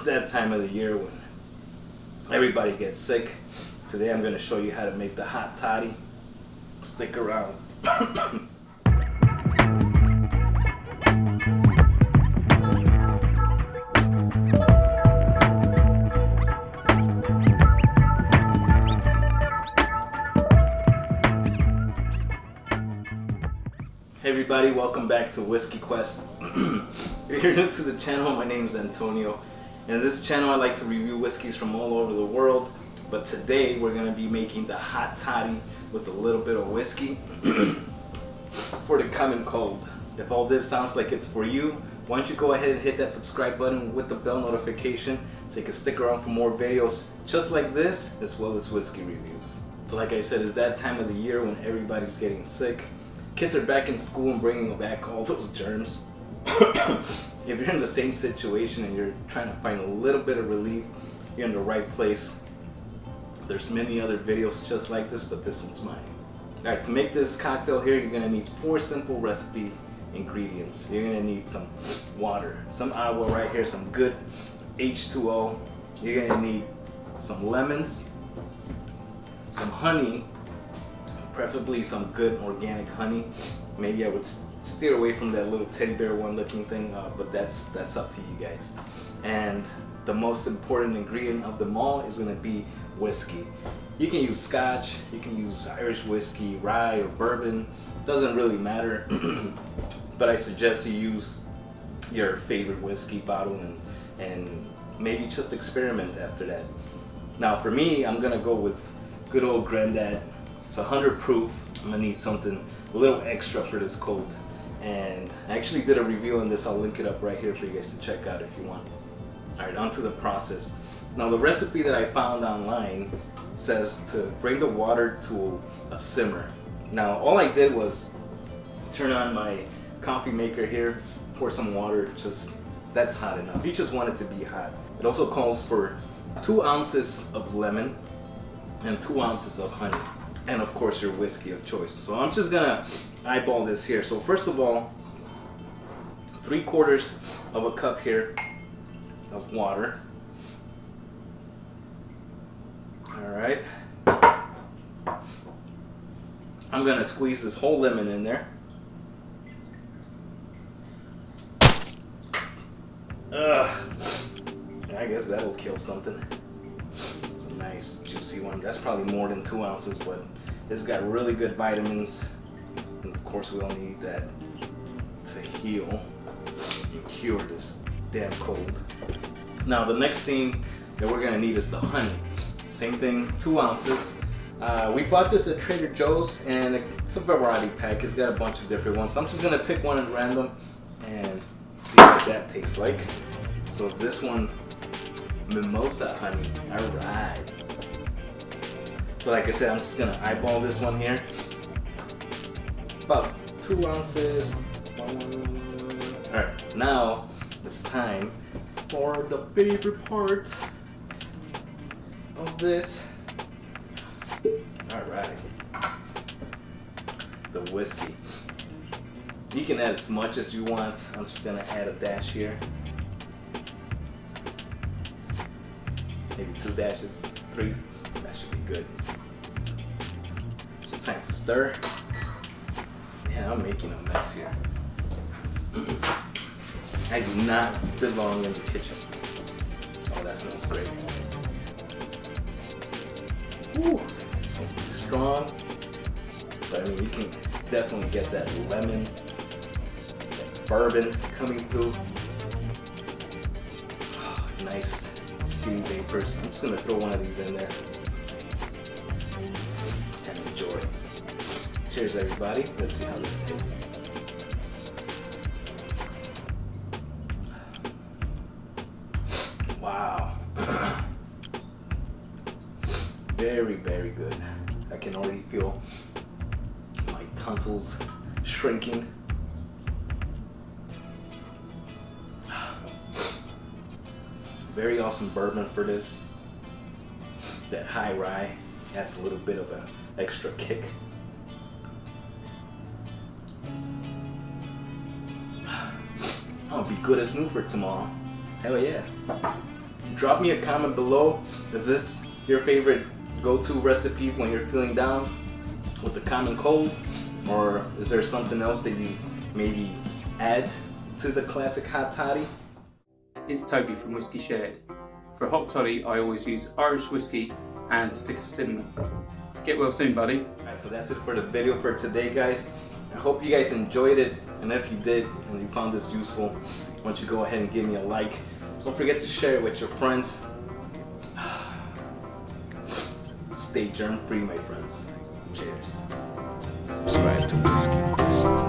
that time of the year when everybody gets sick. Today I'm going to show you how to make the hot toddy. Stick around. Hey everybody, welcome back to Whiskey Quest. If you're new to the channel, my name is Antonio, and in this channel I like to review whiskeys from all over the world. But today we're going to be making the hot toddy with a little bit of whiskey for the common cold. If all this sounds like it's for you, why don't you go ahead and hit that subscribe button with the bell notification so you can stick around for more videos just like this, as well as whiskey reviews. So like I said, it's that time of the year when everybody's getting sick. Kids are back in school and bringing back all those germs. If you're in the same situation and you're trying to find a little bit of relief, you're in the right place. There's many other videos just like this, but this one's mine. Alright, to make this cocktail here, you're going to need 4 simple recipe ingredients. You're going to need some water, some agua right here, some good H2O. You're going to need some lemons, some honey, preferably some good organic honey. Maybe I would steer away from that little teddy bear one looking thing, but that's up to you guys. And the most important ingredient of them all is going to be whiskey. You can use scotch, you can use Irish whiskey, rye, or bourbon. Doesn't really matter. But I suggest you use your favorite whiskey bottle and maybe just experiment after that. Now for me, I'm going to go with good old Granddad. It's 100 proof. I'm gonna need something a little extra for this cold. And I actually did a review on this. I'll link it up right here for you guys to check out if you want. Alright, on to the process. Now the recipe that I found online says to bring the water to a simmer. Now all I did was turn on my coffee maker here, pour some water, that's hot enough. You just want it to be hot. It also calls for 2 ounces of lemon and 2 ounces of honey. And of course your whiskey of choice. So I'm just gonna eyeball this here. So first of all, 3/4 of a cup here of water. Alright. I'm gonna squeeze this whole lemon in there. I guess that'll kill something. It's a nice juicy one. That's probably more than 2 ounces, but it's got really good vitamins. And of course we don't need that to heal and cure this damn cold. Now the next thing that we're gonna need is the honey. Same thing, 2 ounces. We bought this at Trader Joe's and it's a variety pack. It's got a bunch of different ones. So I'm just gonna pick one at random and see what that tastes like. So this one, mimosa honey. Alright. So like I said, I'm just gonna eyeball this one here. About 2 ounces. Alright, now it's time for the favorite part of this. Alright. The whiskey. You can add as much as you want. I'm just gonna add a dash here. Maybe 2 dashes, 3. That should be good. It's time to stir. Yeah, I'm making a mess here. I do not belong in the kitchen. Oh, that smells great. Ooh, something strong. But I mean, you can definitely get that lemon, that bourbon coming through. Oh, nice steam vapors. I'm just gonna throw one of these in there and enjoy. Cheers, everybody. Let's see how this tastes. Wow. Very, very good. I can already feel my tonsils shrinking. Very awesome bourbon for this. That high rye adds a little bit of an extra kick. I'll be good as new for tomorrow. Hell yeah. Drop me a comment below. Is this your favorite go-to recipe when you're feeling down with the common cold? Or is there something else that you maybe add to the classic hot toddy? It's Toby from Whisky Shared. For a hot toddy, I always use Irish whiskey and a stick of cinnamon. Get well soon, buddy. Alright, so that's it for the video for today, guys. I hope you guys enjoyed it, and if you did and you found this useful, why don't you go ahead and give me a like. Don't forget to share it with your friends. Stay germ free, my friends. Cheers. Subscribe to Whisky Quest.